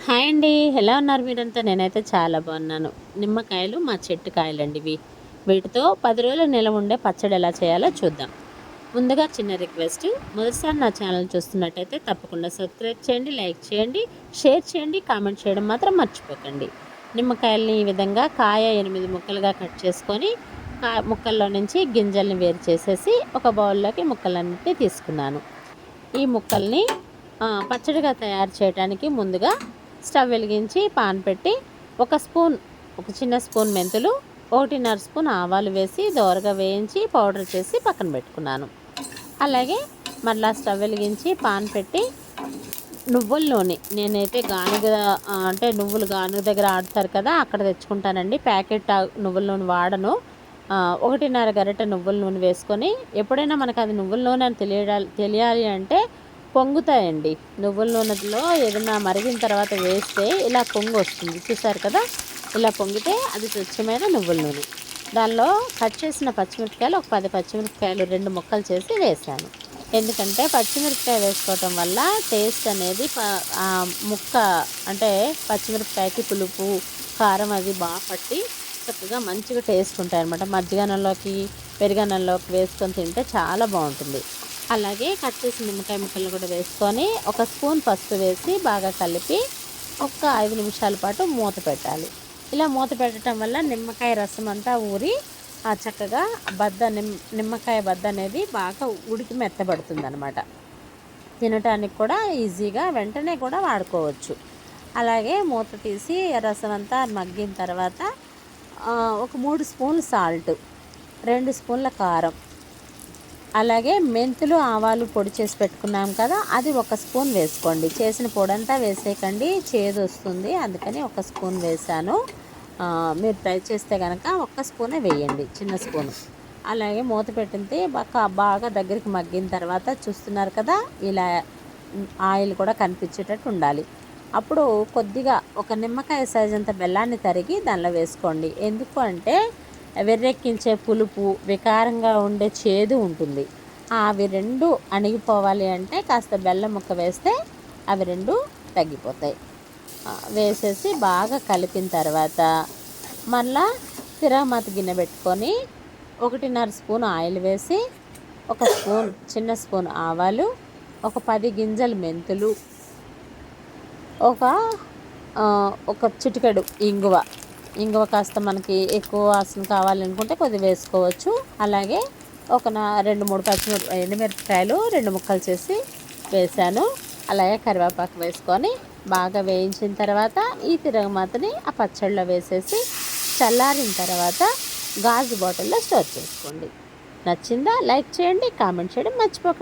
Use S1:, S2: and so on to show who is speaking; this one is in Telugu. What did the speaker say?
S1: హాయ్ అండి. ఎలా ఉన్నారు మీరంతా? నేనైతే చాలా బాగున్నాను. నిమ్మకాయలు మా చెట్టు కాయలండి ఇవి. వీటితో 10 రోజులు నిలవ ఉండే పచ్చడి ఎలా చేయాలో చూద్దాం. ముందుగా చిన్న రిక్వెస్ట్, మొదటిసారి నా ఛానల్ చూస్తున్నట్టయితే తప్పకుండా సబ్స్క్రైబ్ చేయండి, లైక్ చేయండి, షేర్ చేయండి, కామెంట్ చేయడం మాత్రం మర్చిపోకండి. నిమ్మకాయల్ని ఈ విధంగా కాయ 8 ముక్కలుగా కట్ చేసుకొని ముక్కల్లో నుంచి గింజల్ని వేరు చేసేసి ఒక బౌల్లోకి ముక్కలన్నిటినీ తీసుకున్నాను. ఈ ముక్కల్ని పచ్చడిగా తయారు చేయడానికి ముందుగా స్టవ్ వెలిగించి పాన్ పెట్టి ఒక చిన్న స్పూన్ మెంతులు, 1.5 స్పూన్ ఆవాలు వేసి దోరగా వేయించి పౌడర్ చేసి పక్కన పెట్టుకున్నాను. అలాగే మళ్ళీ స్టవ్ వెలిగించి పాన్ పెట్టి నువ్వుల నూనె, నేనైతే గానుగ అంటే నువ్వులు గానుగ దగ్గర ఆడుతారు కదా, అక్కడ తెచ్చుకుంటానండి. ప్యాకెట్ నువ్వుల నూనె వాడను. 1.5 గరిటె నువ్వుల నూనె వేసుకొని, ఎప్పుడైనా మనకు అది నువ్వుల నూనె అని తెలియాలి అంటే పొంగుతాయండి. నువ్వుల నూనెలో ఏదైనా మరిగిన తర్వాత వేస్తే ఇలా పొంగు వస్తుంది, చూసారు కదా. ఇలా పొంగితే అది స్వచ్ఛమైన నువ్వుల నూనె. దానిలో కట్ చేసిన పచ్చిమిరపకాయలు, ఒక 10 పచ్చిమిరపకాయలు 2 ముక్కలు చేసి వేసాను. ఎందుకంటే పచ్చిమిరపకాయ వేసుకోవటం వల్ల టేస్ట్ అనేది ముక్క అంటే పచ్చిమిరపకాయకి పులుపు, కారం అది బాగా పట్టి చక్కగా మంచిగా టేస్ట్ ఉంటాయి అన్నమాట. మజ్జిగన్నంలోకి, పెరుగన్నంలోకి వేసుకొని తింటే చాలా బాగుంటుంది. అలాగే కట్ చేసిన నిమ్మకాయ ముక్కలను కూడా వేసుకొని ఒక స్పూన్ పసుపు వేసి బాగా కలిపి ఒక 5 నిమిషాల పాటు మూత పెట్టాలి. ఇలా మూత పెట్టడం వల్ల నిమ్మకాయ రసం అంతా ఊరి చక్కగా నిమ్మకాయ బద్ద అనేది బాగా ఉడికి మెత్తబడుతుంది అనమాట. తినటానికి కూడా ఈజీగా వెంటనే కూడా వాడుకోవచ్చు. అలాగే మూత తీసి రసం అంతా మగ్గిన తర్వాత ఒక 3 స్పూన్లు సాల్ట్, 2 స్పూన్ల కారం, అలాగే మెంతులు ఆవాలు పొడి చేసి పెట్టుకున్నాం కదా, అది 1 స్పూన్ వేసుకోండి. చేసిన పొడంతా వేసేయకండి, చేదు వస్తుంది. అందుకని 1 స్పూన్ వేసాను. మీరు ట్రై చేస్తే కనుక 1 స్పూనే వేయండి, చిన్న స్పూను. అలాగే మూత పెట్టింది బాగా దగ్గరికి మగ్గిన తర్వాత చూస్తున్నారు కదా, ఇలా ఆయిల్ కూడా కనిపించేటట్టు ఉండాలి. అప్పుడు కొద్దిగా ఒక నిమ్మకాయ సైజ్ అంత బెల్లాన్ని తరిగి దానిలో వేసుకోండి. ఎందుకు అంటే వెర్రెక్కించే పులుపు, వికారంగా ఉండే చేదు ఉంటుంది. అవి 2 అణిగిపోవాలి అంటే కాస్త బెల్లం ముక్క వేస్తే అవి 2 తగ్గిపోతాయి. వేసేసి బాగా కలిపిన తర్వాత మళ్ళా తిరగమాత గిన్నె పెట్టుకొని 1.5 స్పూన్ ఆయిల్ వేసి, చిన్న స్పూన్ ఆవాలు, ఒక 10 గింజలు మెంతులు, ఒక చిటికెడు ఇంగువ కాస్త మనకి ఎక్కువ వాసన కావాలనుకుంటే కొద్దిగా వేసుకోవచ్చు. అలాగే ఒక 2-3 ఎండుమిరపకాయలు 2 ముక్కలు చేసి వేసాను. అలాగే కరివేపాకు వేసుకొని బాగా వేయించిన తర్వాత ఈ తిరగమాతని ఆ పచ్చళ్ళలో వేసేసి చల్లారిన తర్వాత గాజు బాటిల్లో స్టోర్ చేసుకోండి. నచ్చిందా? లైక్ చేయండి, కామెంట్ చేయడం మర్చిపోకండి.